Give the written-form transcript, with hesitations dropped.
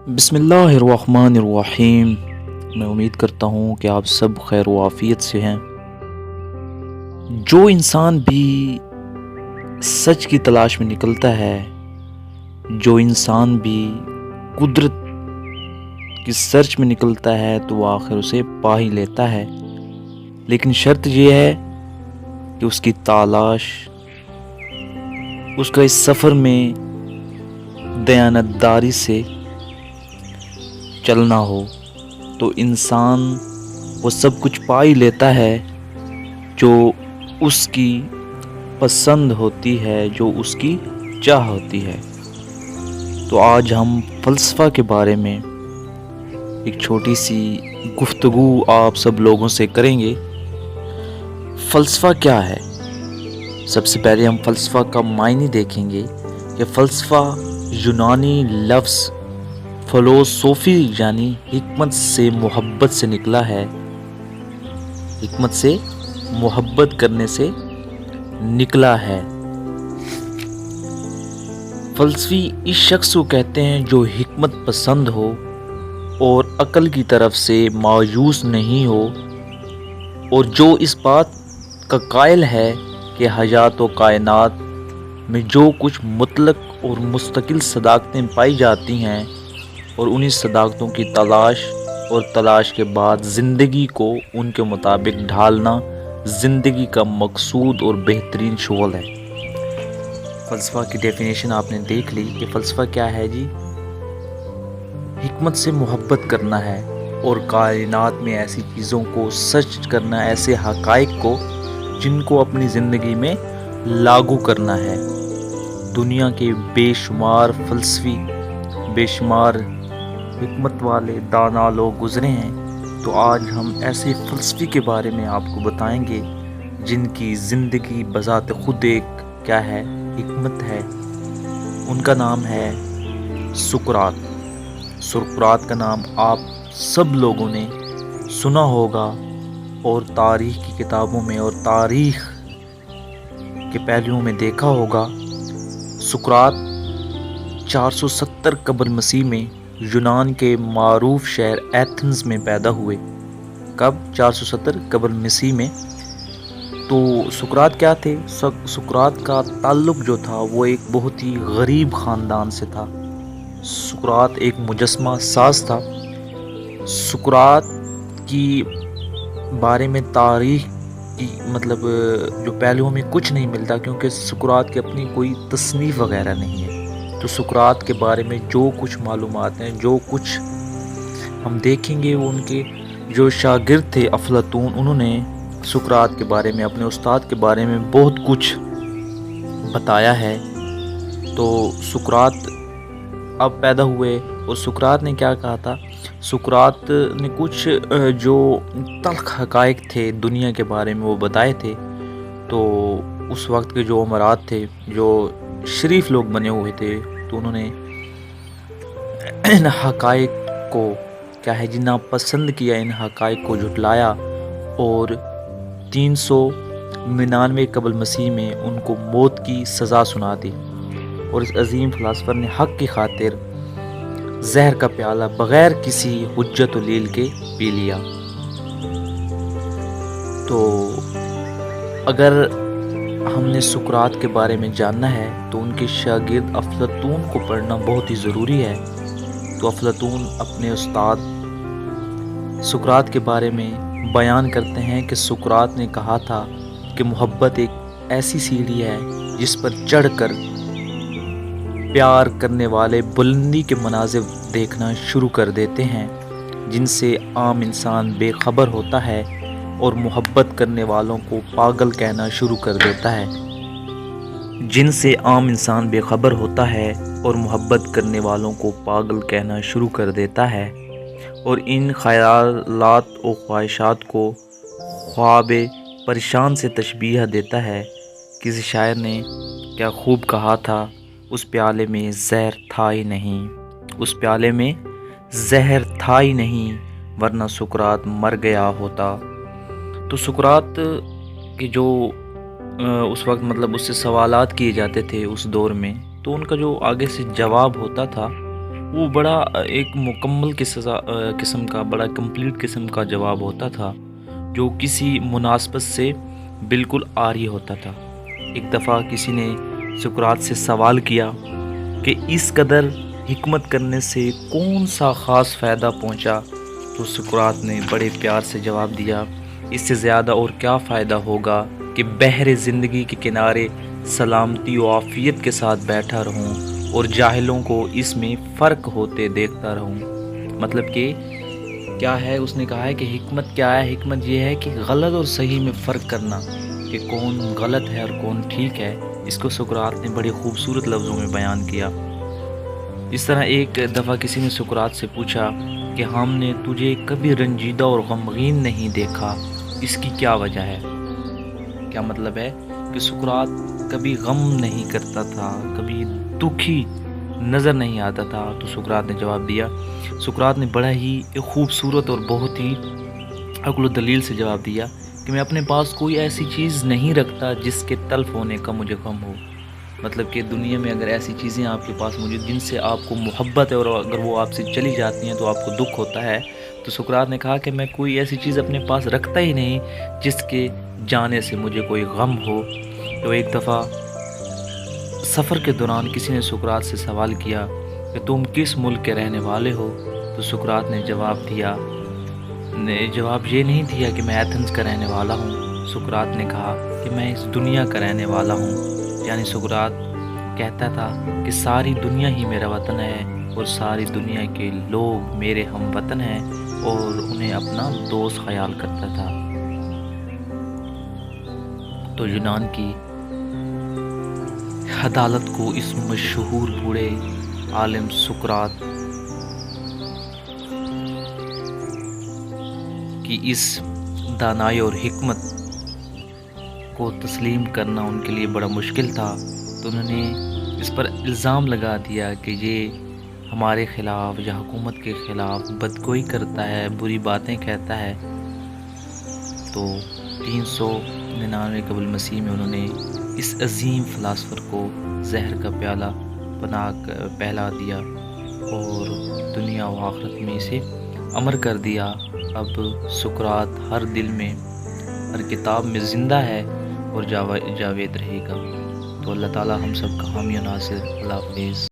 بسم اللہ الرحمن الرحیم۔ میں امید کرتا ہوں کہ آپ سب خیر و عافیت سے ہیں۔ جو انسان بھی سچ کی تلاش میں نکلتا ہے، جو انسان بھی قدرت کی سرچ میں نکلتا ہے تو وہ آخر اسے پا ہی لیتا ہے، لیکن شرط یہ ہے کہ اس کی تلاش، اس کا اس سفر میں دیانتداری سے چلنا ہو تو انسان وہ سب کچھ پا ہی لیتا ہے جو اس کی پسند ہوتی ہے، جو اس کی چاہ ہوتی ہے۔ تو آج ہم فلسفہ کے بارے میں ایک چھوٹی سی گفتگو آپ سب لوگوں سے کریں گے۔ فلسفہ کیا ہے؟ سب سے پہلے ہم فلسفہ کا معنی دیکھیں گے کہ فلسفہ یونانی لفظ فلوسوفی یعنی حکمت سے محبت سے نکلا ہے، حکمت سے محبت کرنے سے نکلا ہے۔ فلسفی اس شخص کو کہتے ہیں جو حکمت پسند ہو اور عقل کی طرف سے مایوس نہیں ہو، اور جو اس بات کا قائل ہے کہ حیات و کائنات میں جو کچھ مطلق اور مستقل صداقتیں پائی جاتی ہیں اور انہی صداقتوں کی تلاش کے بعد زندگی کو ان کے مطابق ڈھالنا زندگی کا مقصود اور بہترین شغل ہے۔ فلسفہ کی ڈیفینیشن آپ نے دیکھ لی کہ فلسفہ کیا ہے جی؟ حکمت سے محبت کرنا ہے اور کائنات میں ایسی چیزوں کو سرچ کرنا، ایسے حقائق کو جن کو اپنی زندگی میں لاگو کرنا ہے۔ دنیا کے بے شمار فلسفی، بے شمار حکمت والے دانا لوگ گزرے ہیں، تو آج ہم ایسے فلسفی کے بارے میں آپ کو بتائیں گے جن کی زندگی بذات خود ایک کیا ہے؟ حکمت ہے۔ ان کا نام ہے سقراط۔ سقراط کا نام آپ سب لوگوں نے سنا ہوگا اور تاریخ کی کتابوں میں اور تاریخ کے پہلوؤں میں دیکھا ہوگا۔ سقراط 470 قبل مسیح میں یونان کے معروف شہر ایتھنز میں پیدا ہوئے۔ کب؟ 470 قبل مسیح میں۔ تو سقراط کیا تھے؟ سقراط کا تعلق جو تھا وہ ایک بہت ہی غریب خاندان سے تھا۔ سقراط ایک مجسمہ ساز تھا۔ سقراط کی بارے میں تاریخ کی جو پہلوؤں میں کچھ نہیں ملتا، کیونکہ سقراط کی اپنی کوئی تصنیف وغیرہ نہیں ہے۔ تو سقراط کے بارے میں جو کچھ معلومات ہیں، جو کچھ ہم دیکھیں گے، وہ ان کے جو شاگرد تھے افلاطون، انہوں نے سقراط کے بارے میں، اپنے استاد کے بارے میں بہت کچھ بتایا ہے۔ تو سقراط اب پیدا ہوئے اور سقراط نے کیا کہا تھا؟ سقراط نے کچھ جو تلخ حقائق تھے دنیا کے بارے میں وہ بتائے تھے۔ تو اس وقت کے جو امراء تھے، جو شریف لوگ بنے ہوئے تھے، تو انہوں نے ان حقائق کو کیا ہے جنا پسند کیا، ان حقائق کو جھٹلایا، اور 399 قبل مسیح میں ان کو موت کی سزا سنا دی، اور اس عظیم فلاسفر نے حق کی خاطر زہر کا پیالہ بغیر کسی حجت و دلیل کے پی لیا۔ تو اگر ہم نے سقراط کے بارے میں جاننا ہے تو ان کے شاگرد افلاطون کو پڑھنا بہت ہی ضروری ہے۔ تو افلاطون اپنے استاد سقراط کے بارے میں بیان کرتے ہیں کہ سقراط نے کہا تھا کہ محبت ایک ایسی سیڑھی ہے جس پر چڑھ کر پیار کرنے والے بلندی کے مناظر دیکھنا شروع کر دیتے ہیں، جن سے عام انسان بے خبر ہوتا ہے اور محبت کرنے والوں کو پاگل کہنا شروع کر دیتا ہے۔ جن سے عام انسان بے خبر ہوتا ہے اور محبت کرنے والوں کو پاگل کہنا شروع کر دیتا ہے، اور ان خیالات و خواہشات کو خواب پریشان سے تشبیہ دیتا ہے۔ کسی شاعر نے کیا خوب کہا تھا، اس پیالے میں زہر تھا ہی نہیں، اس پیالے میں زہر تھا ہی نہیں، ورنہ سقراط مر گیا ہوتا۔ تو سقراط کے جو اس وقت اس سے سوالات کیے جاتے تھے اس دور میں، تو ان کا جو آگے سے جواب ہوتا تھا وہ بڑا ایک مکمل قسم کا، بڑا کمپلیٹ قسم کا جواب ہوتا تھا، جو کسی مناسبت سے بالکل عاری ہوتا تھا۔ ایک دفعہ کسی نے سقراط سے سوال کیا کہ اس قدر حکمت کرنے سے کون سا خاص فائدہ پہنچا، تو سقراط نے بڑے پیار سے جواب دیا، اس سے زیادہ اور کیا فائدہ ہوگا کہ بحر زندگی کے کنارے سلامتی و عافیت کے ساتھ بیٹھا رہوں اور جاہلوں کو اس میں فرق ہوتے دیکھتا رہوں۔ مطلب کہ کیا ہے، اس نے کہا ہے کہ حکمت کیا ہے؟ حکمت یہ ہے کہ غلط اور صحیح میں فرق کرنا، کہ کون غلط ہے اور کون ٹھیک ہے۔ اس کو سقراط نے بڑے خوبصورت لفظوں میں بیان کیا۔ اس طرح ایک دفعہ کسی نے سقراط سے پوچھا کہ ہم نے تجھے کبھی رنجیدہ اور غمگین نہیں دیکھا، اس کی کیا وجہ ہے؟ کیا مطلب ہے کہ سقراط کبھی غم نہیں کرتا تھا، کبھی دکھی نظر نہیں آتا تھا۔ تو سقراط نے جواب دیا، سقراط نے بڑا ہی خوبصورت اور بہت ہی عقل و دلیل سے جواب دیا کہ میں اپنے پاس کوئی ایسی چیز نہیں رکھتا جس کے تلف ہونے کا مجھے غم ہو۔ مطلب کہ دنیا میں اگر ایسی چیزیں آپ کے پاس موجود جن سے آپ کو محبت ہے اور اگر وہ آپ سے چلی جاتی ہیں تو آپ کو دکھ ہوتا ہے، تو سقراط نے کہا کہ میں کوئی ایسی چیز اپنے پاس رکھتا ہی نہیں جس کے جانے سے مجھے کوئی غم ہو۔ تو ایک دفعہ سفر کے دوران کسی نے سقراط سے سوال کیا کہ تم کس ملک کے رہنے والے ہو؟ تو سقراط نے جواب یہ نہیں دیا کہ میں ایتھنز کا رہنے والا ہوں۔ سقراط نے کہا کہ میں اس دنیا کا رہنے والا ہوں، یعنی سقراط کہتا تھا کہ ساری دنیا ہی میرا وطن ہے اور ساری دنیا کے لوگ میرے ہم وطن ہیں، اور انہیں اپنا دوست خیال کرتا تھا۔ تو یونان کی عدالت کو اس مشہور بوڑھے عالم سقراط کی اس دانائی اور حکمت کو تسلیم کرنا ان کے لیے بڑا مشکل تھا۔ تو انہوں نے اس پر الزام لگا دیا کہ یہ ہمارے خلاف یا حکومت کے خلاف بدگوئی کرتا ہے، بری باتیں کہتا ہے۔ تو 399 قبل مسیح میں انہوں نے اس عظیم فلاسفر کو زہر کا پیالہ پہلا دیا اور دنیا و آخرت میں اسے امر کر دیا۔ اب سقراط ہر دل میں، ہر کتاب میں زندہ ہے اور جاوید رہے گا۔ تو اللہ تعالی ہم سب کا حامی و ناصر۔ اللہ حافظ۔